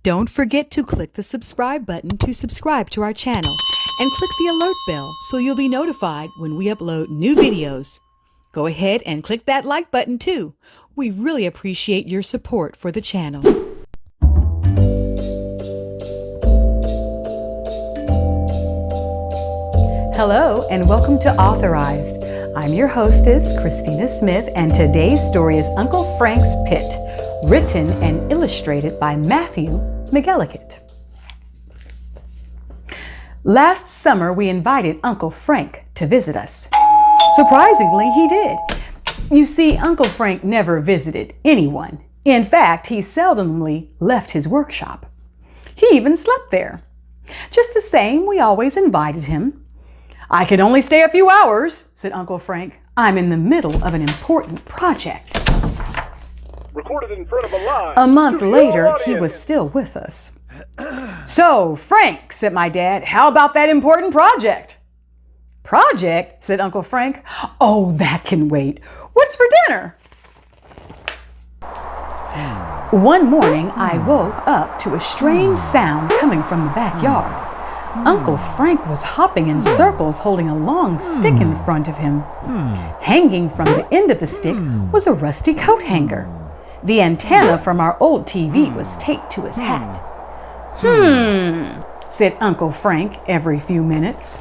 Don't forget to click the subscribe button to subscribe to our channel and click the alert bell so you'll be notified when we upload new videos. Go ahead and click that like button too. We really appreciate your support for the channel. Hello and welcome to Authorized. I'm your hostess, Christina Smith, and today's story is Uncle Frank's Pit, written and illustrated by Matthew McElligott. Last summer, we invited Uncle Frank to visit us. Surprisingly, he did. You see, Uncle Frank never visited anyone. In fact, he seldomly left his workshop. He even slept there. Just the same, we always invited him. "I can only stay a few hours," said Uncle Frank. "I'm in the middle of an important project." Recorded in front of a live A month later, audience. he was still with us. "So, Frank," said my dad, "how about that important project?" "Project?" said Uncle Frank. "Oh, that can wait. What's for dinner?" One morning, I woke up to a strange sound coming from the backyard. Uncle Frank was hopping in circles, holding a long stick in front of him. Hanging from the end of the stick was a rusty coat hanger. The antenna from our old TV was taped to his hat. Said Uncle Frank every few minutes.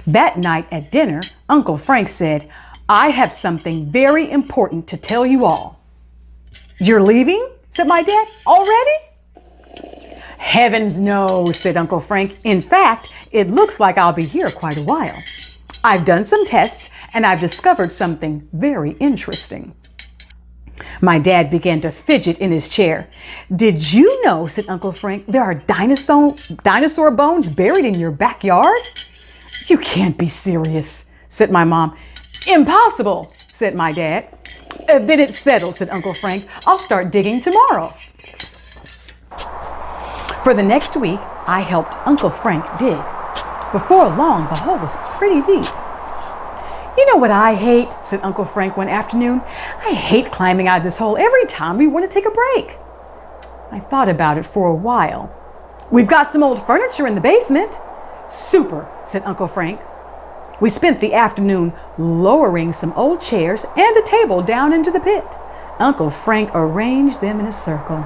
That night at dinner, Uncle Frank said, "I have something very important to tell you all." "You're leaving?" said my dad. "Already?" "Heavens no," said Uncle Frank. "In fact, it looks like I'll be here quite a while. I've done some tests and I've discovered something very interesting." My dad began to fidget in his chair. "Did you know," said Uncle Frank, "there are dinosaur bones buried in your backyard?" "You can't be serious," said my mom. "Impossible," said my dad. "Then it's settled," said Uncle Frank. "I'll start digging tomorrow." For the next week, I helped Uncle Frank dig. Before long, the hole was pretty deep. "You know what I hate?" said Uncle Frank one afternoon. "I hate climbing out of this hole every time we want to take a break." I thought about it for a while. "We've got some old furniture in the basement." "Super," said Uncle Frank. We spent the afternoon lowering some old chairs and a table down into the pit. Uncle Frank arranged them in a circle.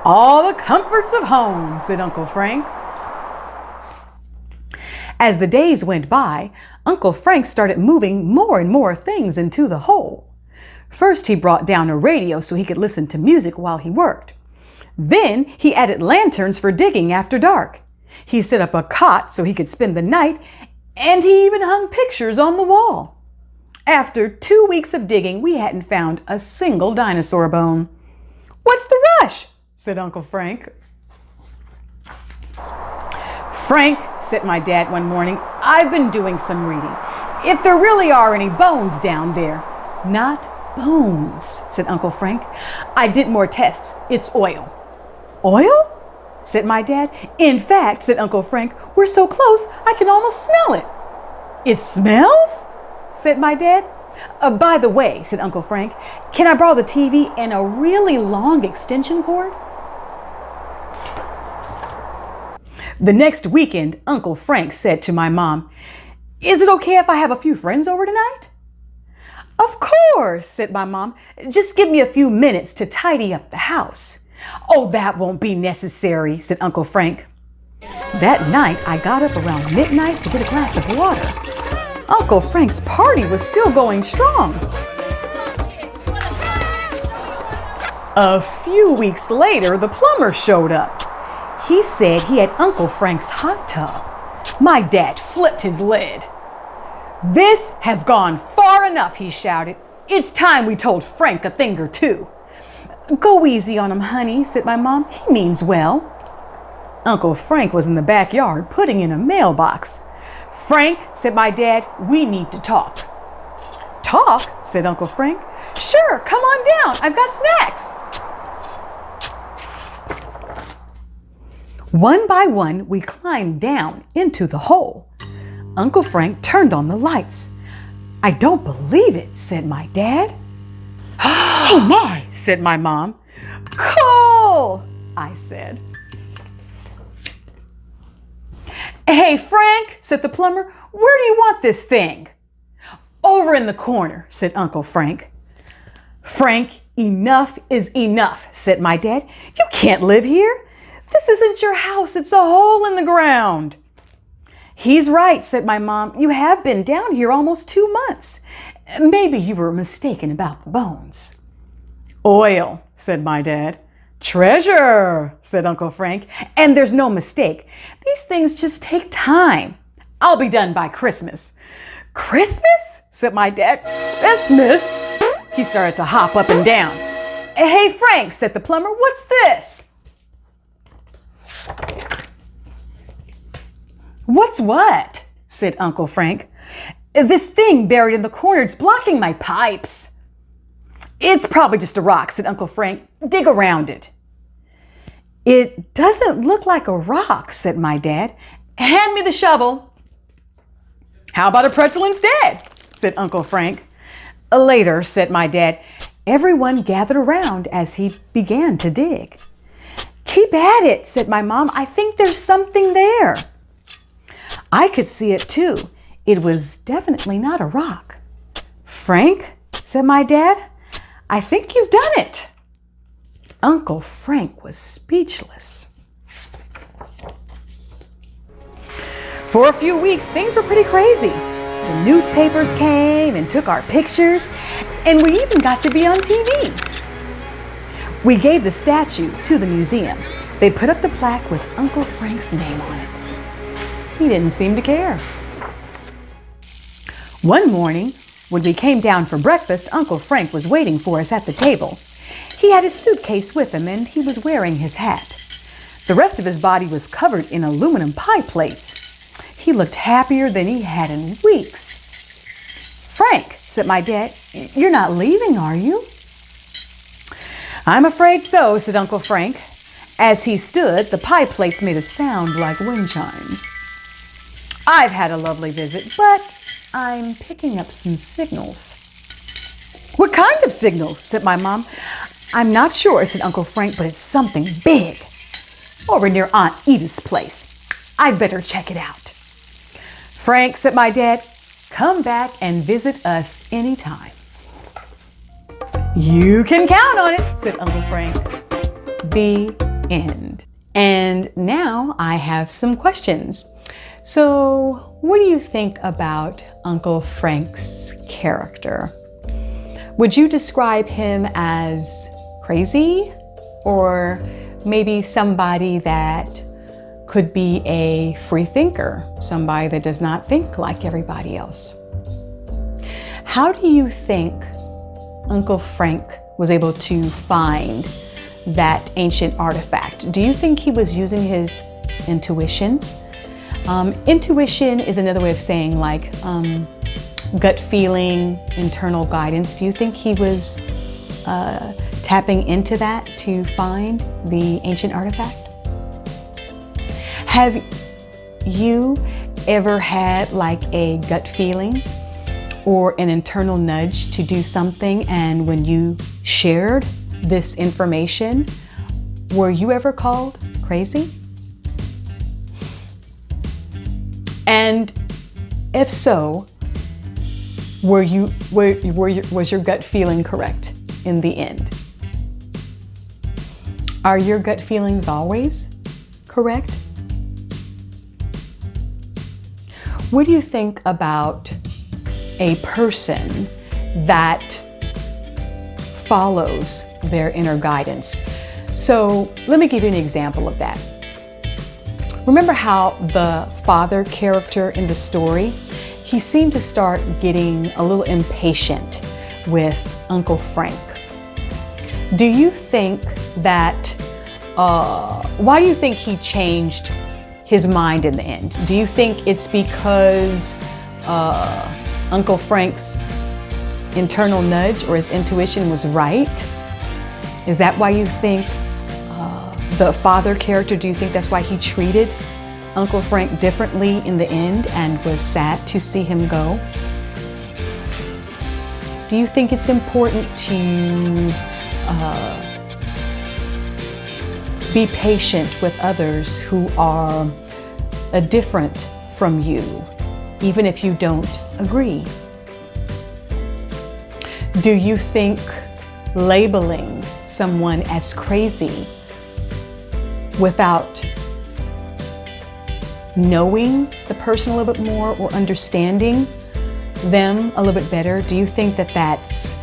"All the comforts of home," said Uncle Frank. As the days went by, Uncle Frank started moving more and more things into the hole. First, he brought down a radio so he could listen to music while he worked. Then, he added lanterns for digging after dark. He set up a cot so he could spend the night, and he even hung pictures on the wall. After 2 weeks of digging, we hadn't found a single dinosaur bone. "What's the rush?" said Uncle Frank. "Frank," said my dad one morning, "I've been doing some reading. If there really are any bones down there." "Not bones," said Uncle Frank. "I did more tests. It's oil." "Oil?" said my dad. "In fact," said Uncle Frank, "we're so close I can almost smell it." "It smells?" said my dad. By the way," said Uncle Frank, "can I borrow the TV and a really long extension cord?" The next weekend, Uncle Frank said to my mom, "Is it okay if I have a few friends over tonight?" "Of course," said my mom. "Just give me a few minutes to tidy up the house." "Oh, that won't be necessary," said Uncle Frank. That night, I got up around midnight to get a glass of water. Uncle Frank's party was still going strong. A few weeks later, the plumber showed up. He said he had Uncle Frank's hot tub. My dad flipped his lid. "This has gone far enough," he shouted. "It's time we told Frank a thing or two." "Go easy on him, honey," said my mom. "He means well." Uncle Frank was in the backyard putting in a mailbox. "Frank," said my dad, "we need to talk." "Talk?" said Uncle Frank. "Sure, come on down. I've got snacks." One by one, we climbed down into the hole. Uncle Frank turned on the lights. "I don't believe it," said my dad. "Oh my," said my mom. "Coal!" trouble, I said. Hey, Frank, said the plumber, where do you want this thing? Over in the corner, said Uncle Frank. Frank, enough is enough, said my dad. You can't live here. This isn't your house. It's a hole in the ground. He's right, said my mom. You have been down here almost 2 months. Maybe you were mistaken about the bones. Oil, said my dad. Treasure, said Uncle Frank. And there's no mistake. These things just take time. I'll be done by Christmas. Christmas? Said my dad. Christmas? He started to hop up and down. Hey, Frank, said the plumber, what's this? What's what? Said Uncle Frank. This thing buried in the corner, it's blocking my pipes. It's probably just a rock, said Uncle Frank. Dig around it. It doesn't look like a rock, said my dad. Hand me the shovel. How about a pretzel instead? Said Uncle Frank. Later, said my dad. Everyone gathered around as he began to dig. Keep at it, said my mom. I think there's something there. I could see it too. It was definitely not a rock. Frank, said my dad, I think you've done it. Uncle Frank was speechless. For a few weeks, things were pretty crazy. The newspapers came and took our pictures, and we even got to be on TV. We gave the statue to the museum. They put up the plaque with Uncle Frank's name on it. He didn't seem to care. One morning, when we came down for breakfast, Uncle Frank was waiting for us at the table. He had his suitcase with him and he was wearing his hat. The rest of his body was covered in aluminum pie plates. He looked happier than he had in weeks. Frank, said my dad, you're not leaving, are you? I'm afraid so, said Uncle Frank. As he stood, the pie plates made a sound like wind chimes. I've had a lovely visit, but I'm picking up some signals. What kind of signals? Said my mom. I'm not sure, said Uncle Frank, but it's something big. Over near Aunt Edith's place. I'd better check it out. Frank, said my dad, come back and visit us anytime. You can count on it, said Uncle Frank. The end. And now I have some questions. So, what do you think about Uncle Frank's character? Would you describe him as crazy, or maybe somebody that could be a free thinker, somebody that does not think like everybody else? How do you think Uncle Frank was able to find that ancient artifact? Do you think he was using his intuition? Intuition is another way of saying like gut feeling, internal guidance. Do you think he was tapping into that to find the ancient artifact? Have you ever had like a gut feeling or an internal nudge to do something, and when you shared this information, were you ever called crazy? And if so, was your gut feeling correct in the end? Are your gut feelings always correct? What do you think about a person that follows their inner guidance? So let me give you an example of that. Remember how the father character in the story, he seemed to start getting a little impatient with Uncle Frank. Do you think that, why do you think he changed his mind in the end? Do you think it's because Uncle Frank's internal nudge or his intuition was right? Is that why you think the father character, do you think that's why he treated Uncle Frank differently in the end and was sad to see him go? Do you think it's important to Be patient with others who are different from you, even if you don't agree. Do you think labeling someone as crazy without knowing the person a little bit more or understanding them a little bit better, do you think that that's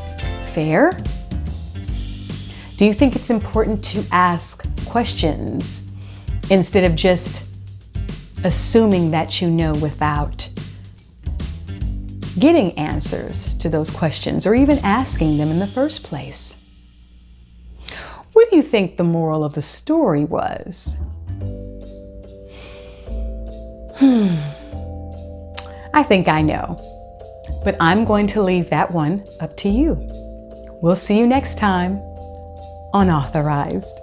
fair? Do you think it's important to ask questions instead of just assuming that you know without getting answers to those questions or even asking them in the first place? What do you think the moral of the story was? I think I know, but I'm going to leave that one up to you. We'll see you next time on Authorized.